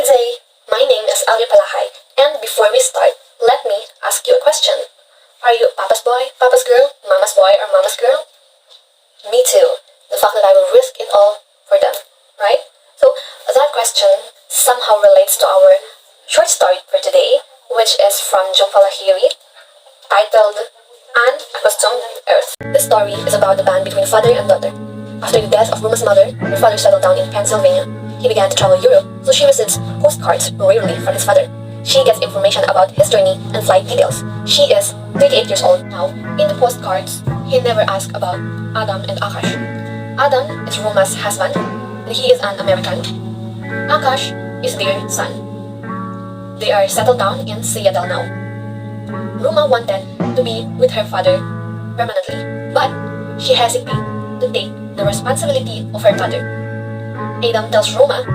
Namaste, my name is Alia Palahay, and before we start, let me ask you a question. Are you Papa's boy, Papa's girl, Mama's boy, or Mama's girl? Me too. The fact that I will risk it all for them, right? So that question somehow relates to our short story for today, which is from Jhumpa Lahiri, titled An Accustomed Earth. This story is about the bond between father and daughter. After the death of Ruma's mother, her father settled down in Pennsylvania. He began to travel Europe, so she receives postcards rarely from his father. She gets information about his journey and flight details. She is 38 years old now. In the postcards, he never asked about Adam and Akash. Adam is Ruma's husband, and he is an American. Akash is their son. They are settled down in Seattle now. Ruma wanted to be with her father permanently, but she hesitated to take the responsibility of her father. Adam tells Ruma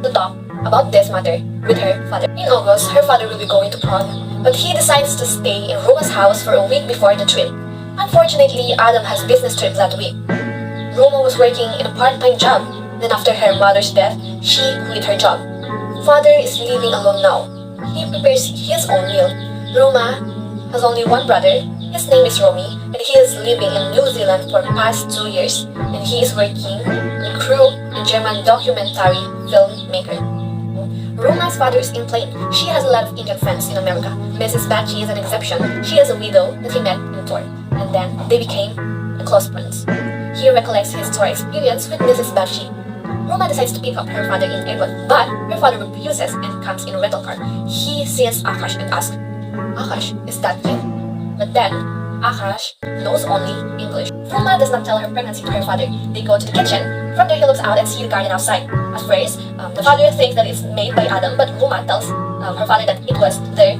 to talk about this matter with her father. In August, her father will be going to Prague, but he decides to stay in Ruma's house for a week before the trip. Unfortunately, Adam has business trip that week. Ruma was working in a part-time job. Then after her mother's death, she quit her job. Father is living alone now. He prepares his own meal. Ruma has only one brother. His name is Romy, and he is living in New Zealand for past 2 years, and he is working in crew in German documentary filmmaker. Ruma's father is in plane. She has a lot of Indian friends in America. Mrs. Bachi is an exception. She is a widow that he met in tour, and then they became close friends. He recollects his tour experience with Mrs. Bachi. Ruma decides to pick up her father in Avon, but her father refuses and comes in a rental car. He sees Akash and asks, "Akash, is that you?" But then, Akash knows only English. Ruma does not tell her pregnancy to her father. They go to the kitchen. From there, he looks out and sees the garden outside. At first, the father thinks that it's made by Adam, but Ruma tells her father that it was there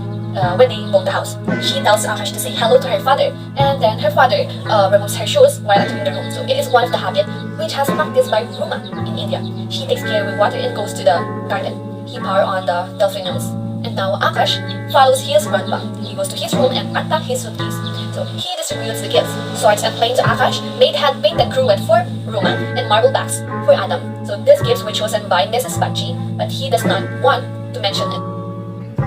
when they bought the house. She tells Akash to say hello to her father, and then her father removes her shoes while entering the room. So it is one of the habits which has practiced by Ruma in India. She takes care with water and goes to the garden. He pours on the delphiniums. And now Akash follows his grandpa. He goes to his room and unpacks his suitcase. So he distributes the gifts. Swords and planes to Akash, made hand-painted cruet for Ruma, and marble bags for Adam. So these gifts were chosen by Mrs. Bachi, but he does not want to mention it.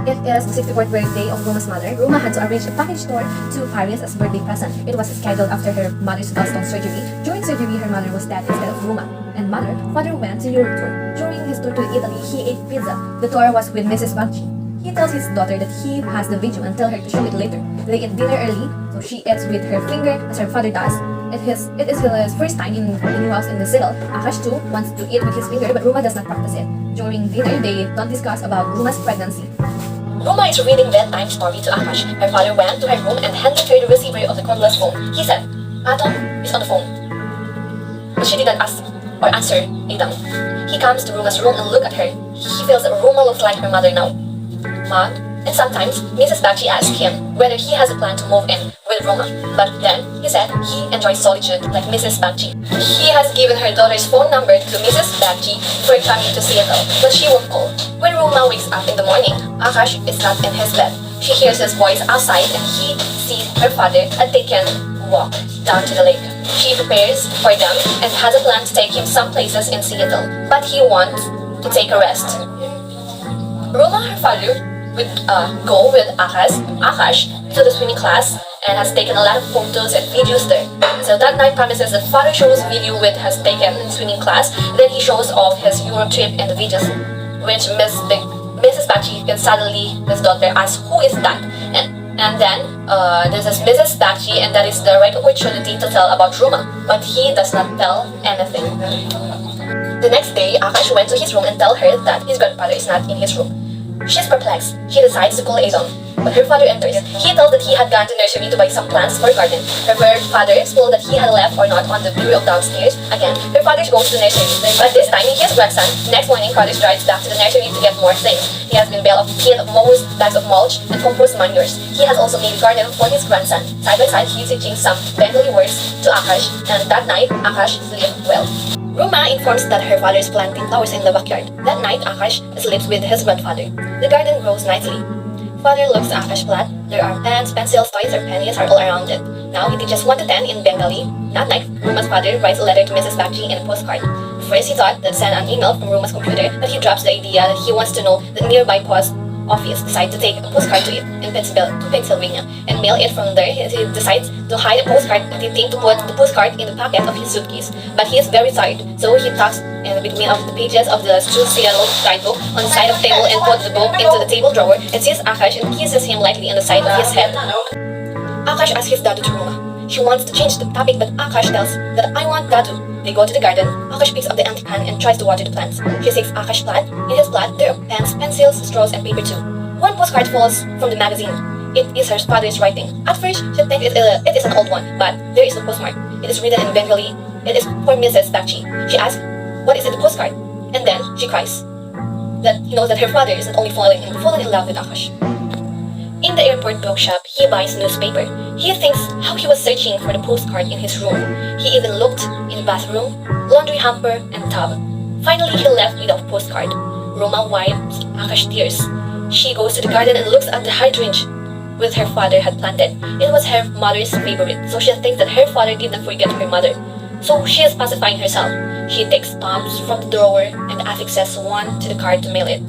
It is the 64th birthday of Ruma's mother. Ruma had to arrange a package tour to Paris as a birthday present. It was scheduled after her mother's gallstone surgery. During surgery, her mother was dead instead of Ruma. And father went to Europe tour. During his tour to Italy, he ate pizza. The tour was with Mrs. Bachi. He tells his daughter that he has the video and tell her to show it later. They eat dinner early, so she eats with her finger as her father does. It is his first time in the new house in the cell. Akash too wants to eat with his finger, but Ruma does not practice it. During dinner, they don't discuss about Ruma's pregnancy. Ruma is reading bedtime story to Akash. Her father went to her room and handed her the receiver of the cordless phone. He said, "Adam is on the phone." But she didn't ask or answer Adam. He comes to Ruma's room and look at her. He feels that Ruma looks like her mother now. Mom, and sometimes Mrs. Bachi asks him whether he has a plan to move in with Ruma. But then he said he enjoys solitude like Mrs. Bachi. He has given her daughter's phone number to Mrs. Bachi for coming to Seattle, but she won't call. When Ruma wakes up in the morning, Akash is not in his bed. She hears his voice outside and he sees her father and they can walk down to the lake. She prepares for them and has a plan to take him some places in Seattle, but he wants to take a rest. Ruma, her father, would go with Akash to the swimming class and has taken a lot of photos and videos there. So that night promises that father shows video with has taken in swimming class, then he shows off his Europe trip and the videos, which Mrs. Bachi can suddenly his daughter asks who is that, and then this is Mrs. Bachi, and that is the right opportunity to tell about Ruma, but he does not tell anything. The next day, Akash went to his room and tell her that his grandfather is not in his room. She's perplexed. She decides to call Adam, but her father enters. He tells that he had gone to nursery to buy some plants for garden. Her father explained that he had left or not on the bureau downstairs. Again, her father goes to the nursery, but this time his grandson. Next morning, father drives back to the nursery to get more things. He has been bale of feed, mows, bags of mulch, and compost manures. He has also made a garden for his grandson. Side by side, he is teaching some Bengali words to Akash, and that night, Akash sleeps well. Ruma informs that her father is planting flowers in the backyard. That night, Akash sleeps with his grandfather. The garden grows nicely. Father looks at Akash flat. There are pens, pencils, toys, or pennies are all around it. Now he teaches 1 to 10 in Bengali. That night, Ruma's father writes a letter to Mrs. Bachi in a postcard. first, he thought that send an email from Roma's computer, but he drops the idea that he wants to know the nearby post office decide to take a postcard to it in Pennsylvania and mail it from there. He decides to hide the postcard and he thinks to put the postcard in the pocket of his suitcase. But he is very tired, so he tucks in between of the pages of the suicidal guidebook on the side of the table and puts the book into the table drawer and sees Akash and kisses him lightly on the side of his head. Akash asks his dad to Roma. She wants to change the topic, but Akash tells that I want Dadu. They go to the garden. Akash picks up the empty can and tries to water the plants. She takes Akash's plant. In his plant, there are pens, pencils, straws, and paper too. One postcard falls from the magazine. It is her father's writing. At first, she thinks it is an old one, but there is a postmark. It is written in Bengali. It is for Mrs. Bakchi. She asks, what is in the postcard? And then she cries. That he knows that her father isn't only falling in love with Akash. In the airport bookshop, he buys newspaper. He thinks how he was searching for the postcard in his room. He even looked in the bathroom, laundry hamper, and tub. Finally, he left without postcard. Roma wipes Akash's tears. She goes to the garden and looks at the hydrangea which her father had planted. It was her mother's favorite, so she thinks that her father did not forget her mother. So she is pacifying herself. She takes stamps from the drawer and affixes one to the card to mail it.